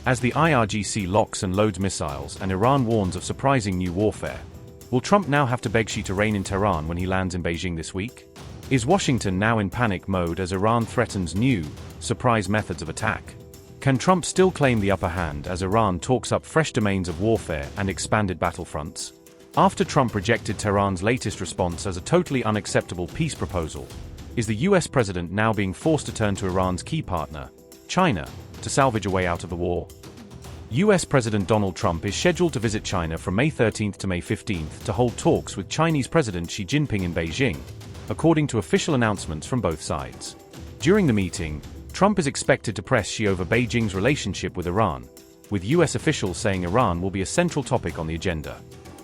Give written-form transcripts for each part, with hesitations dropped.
As the IRGC locks and loads missiles and Iran warns of surprising new warfare, will Trump now have to beg Xi to rein in Tehran when he lands in Beijing this week? Is Washington now in panic mode as Iran threatens new, surprise methods of attack? Can Trump still claim the upper hand as Iran talks up fresh domains of warfare and expanded battlefronts? After Trump rejected Tehran's latest response as a totally unacceptable peace proposal, is the US president now being forced to turn to Iran's key partner, China, to salvage a way out of the war? US President Donald Trump is scheduled to visit China from May 13 to May 15 to hold talks with Chinese President Xi Jinping in Beijing, according to official announcements from both sides. During the meeting, Trump is expected to press Xi over Beijing's relationship with Iran, with US officials saying Iran will be a central topic on the agenda.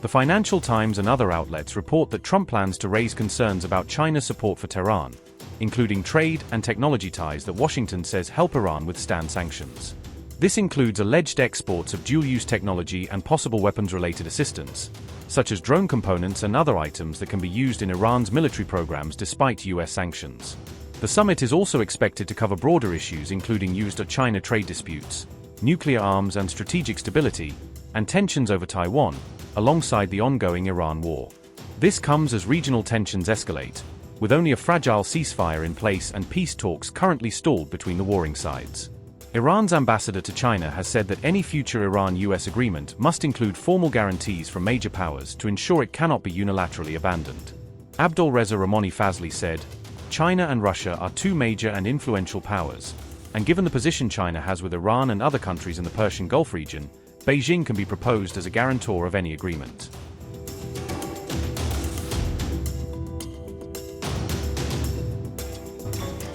The Financial Times and other outlets report that Trump plans to raise concerns about China's support for Tehran, including trade and technology ties that Washington says help Iran withstand sanctions. This includes alleged exports of dual-use technology and possible weapons-related assistance, such as drone components and other items that can be used in Iran's military programs despite US sanctions. The summit is also expected to cover broader issues including US-China trade disputes, nuclear arms and strategic stability, and tensions over Taiwan, alongside the ongoing Iran war. This comes as regional tensions escalate, with only a fragile ceasefire in place and peace talks currently stalled between the warring sides. Iran's ambassador to China has said that any future Iran-US agreement must include formal guarantees from major powers to ensure it cannot be unilaterally abandoned. Abdolreza Rahmani Fazli said, "China and Russia are two major and influential powers, and given the position China has with Iran and other countries in the Persian Gulf region, Beijing can be proposed as a guarantor of any agreement."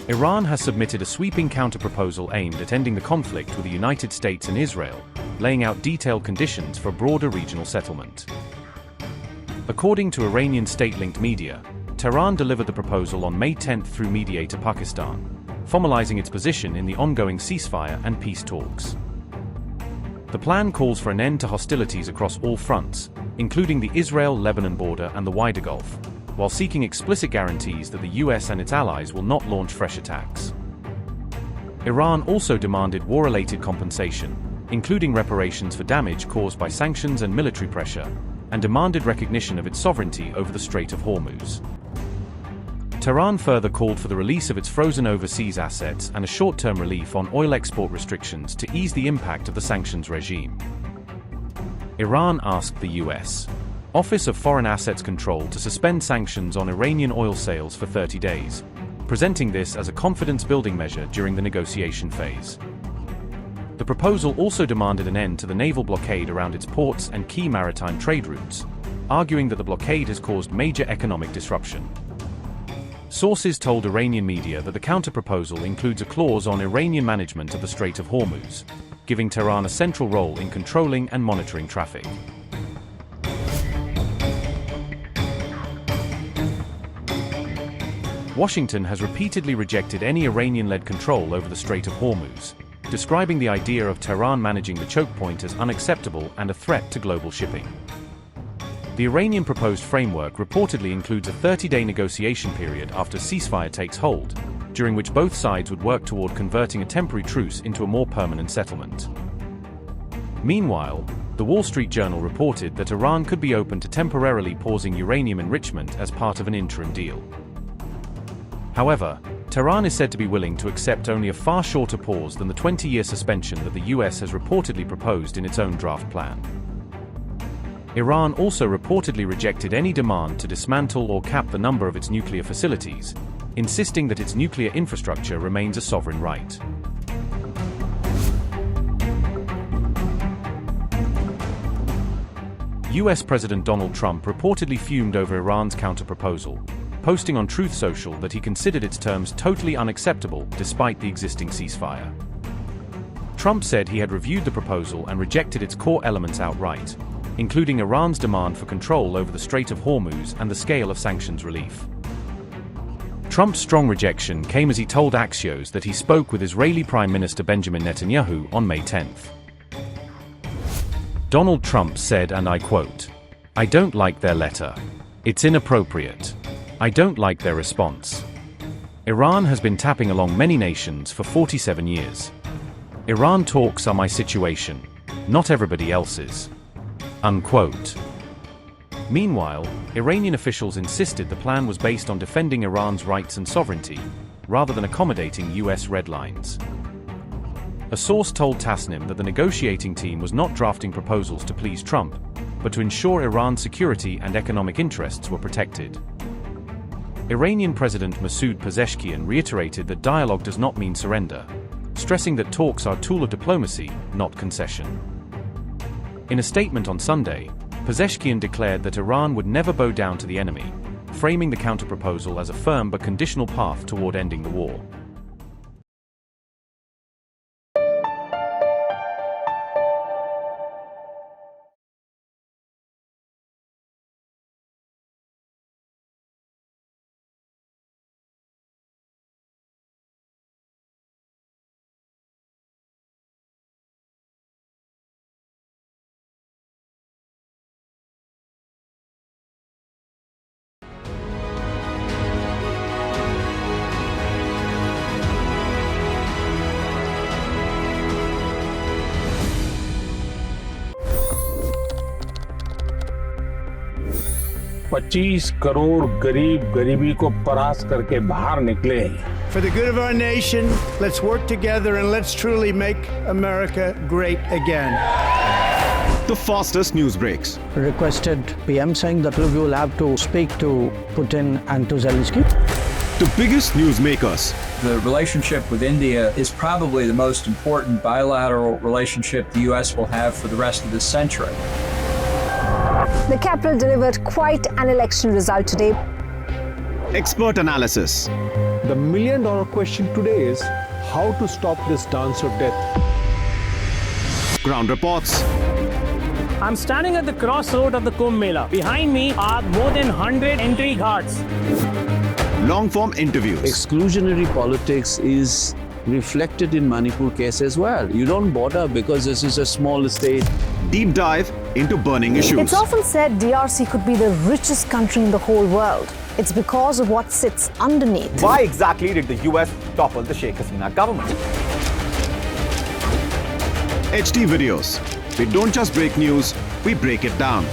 Iran has submitted a sweeping counter-proposal aimed at ending the conflict with the United States and Israel, laying out detailed conditions for a broader regional settlement. According to Iranian state-linked media, Tehran delivered the proposal on May 10 through mediator Pakistan, formalizing its position in the ongoing ceasefire and peace talks. The plan calls for an end to hostilities across all fronts, including the Israel-Lebanon border and the wider Gulf, while seeking explicit guarantees that the US and its allies will not launch fresh attacks. Iran also demanded war-related compensation, including reparations for damage caused by sanctions and military pressure, and demanded recognition of its sovereignty over the Strait of Hormuz. Tehran further called for the release of its frozen overseas assets and a short-term relief on oil export restrictions to ease the impact of the sanctions regime. Iran asked the US Office of Foreign Assets Control to suspend sanctions on Iranian oil sales for 30 days, presenting this as a confidence-building measure during the negotiation phase. The proposal also demanded an end to the naval blockade around its ports and key maritime trade routes, arguing that the blockade has caused major economic disruption. Sources told Iranian media that the counter-proposal includes a clause on Iranian management of the Strait of Hormuz, giving Tehran a central role in controlling and monitoring traffic. Washington has repeatedly rejected any Iranian-led control over the Strait of Hormuz, describing the idea of Tehran managing the choke point as unacceptable and a threat to global shipping. The Iranian proposed framework reportedly includes a 30-day negotiation period after ceasefire takes hold, during which both sides would work toward converting a temporary truce into a more permanent settlement. Meanwhile, the Wall Street Journal reported that Iran could be open to temporarily pausing uranium enrichment as part of an interim deal. However, Tehran is said to be willing to accept only a far shorter pause than the 20-year suspension that the US has reportedly proposed in its own draft plan. Iran also reportedly rejected any demand to dismantle or cap the number of its nuclear facilities, insisting that its nuclear infrastructure remains a sovereign right. US President Donald Trump reportedly fumed over Iran's counter-proposal, posting on Truth Social that he considered its terms totally unacceptable despite the existing ceasefire. Trump said he had reviewed the proposal and rejected its core elements outright, including Iran's demand for control over the Strait of Hormuz and the scale of sanctions relief. Trump's strong rejection came as he told Axios that he spoke with Israeli Prime Minister Benjamin Netanyahu on May 10. Donald Trump said, and I quote, "I don't like their letter. It's inappropriate. I don't like their response. Iran has been tapping along many nations for 47 years. Iran talks are my situation, not everybody else's. Unquote. Meanwhile, Iranian officials insisted the plan was based on defending Iran's rights and sovereignty, rather than accommodating US red lines. A source told Tasnim that the negotiating team was not drafting proposals to please Trump, but to ensure Iran's security and economic interests were protected. Iranian President Masoud Pezeshkian reiterated that dialogue does not mean surrender, stressing that talks are a tool of diplomacy, not concession. In a statement on Sunday, Pezeshkian declared that Iran would never bow down to the enemy, framing the counterproposal as a firm but conditional path toward ending the war. $25 crore गरीब गरीबी को परास्त करके बाहर निकले। For the good of our nation, let's work together and let's truly make America great again. The fastest news breaks. Requested PM saying that we will have to speak to Putin and to Zelensky. The biggest news makers. The relationship with India is probably the most important bilateral relationship the U.S. will have for the rest of this century. The capital delivered quite an election result today. Expert analysis. The million-dollar question today is how to stop this dance of death. Ground reports. I'm standing at the crossroad of the Kumbh Mela. Behind me are more than 100 entry guards. Long-form interviews. Exclusionary politics is reflected in Manipur case as well. You don't bother because this is a small state. Deep dive into burning issues. It's often said DRC could be the richest country in the whole world. It's because of what sits underneath. Why exactly did the US topple the Sheikh Hasina government? HD videos. We don't just break news, we break it down.